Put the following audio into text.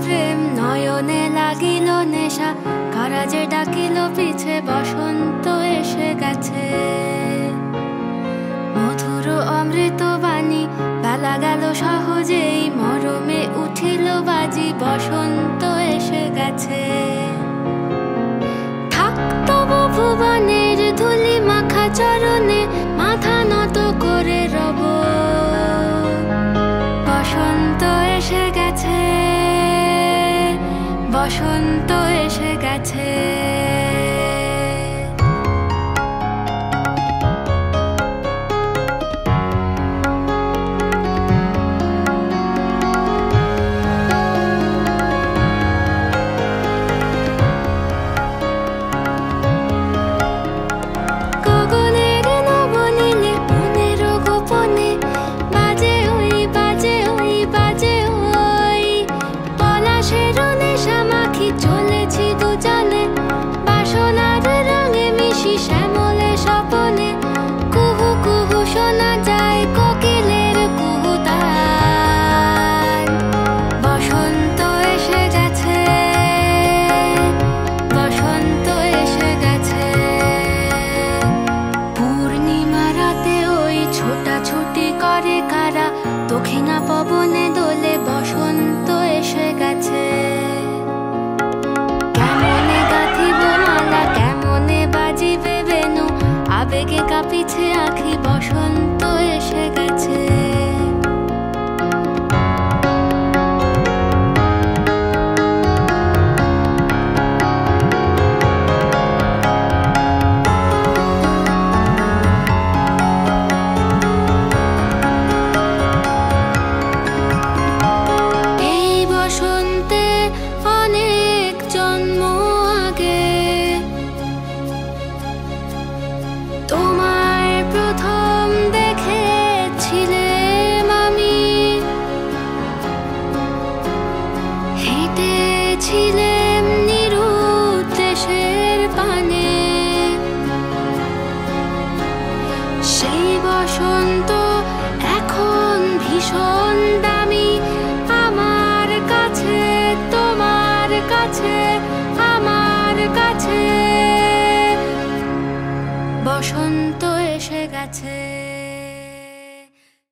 প্রেম নয়নে লাগিল নেশা, কারা যে ডাকিল পিছে, বসন্ত এসে গেছে। মধুর অমৃত বাণী, বেলা গেল সহজেই, মরমে উঠিল বাজি, বসন্ত এসে গেছে। থাক তবু ভুবনের ধুলি মাখা চরণে, মাথা নত করে রব। বসন্ত এসে গেছে, বসন্ত এসে গেছে। দক্ষিণা পবনে দোলে, বসন্ত এসে গেছে। কেমনে গাঁথিব মালা, কেমনে বাজিবে বেনু, আবেগে কাঁপিছে আঁখি, বসন্ত এসে গেছে। তোমায় প্রথম দেখেছিলাম আমি, হেঁটেছিলাম নিরুদ্দেশের পানে। সেই বসন্ত এখন ভীষণ দামি, আমার কাছে, তোমার কাছে, আমার কাছে। বসন্ত এসে গেছে।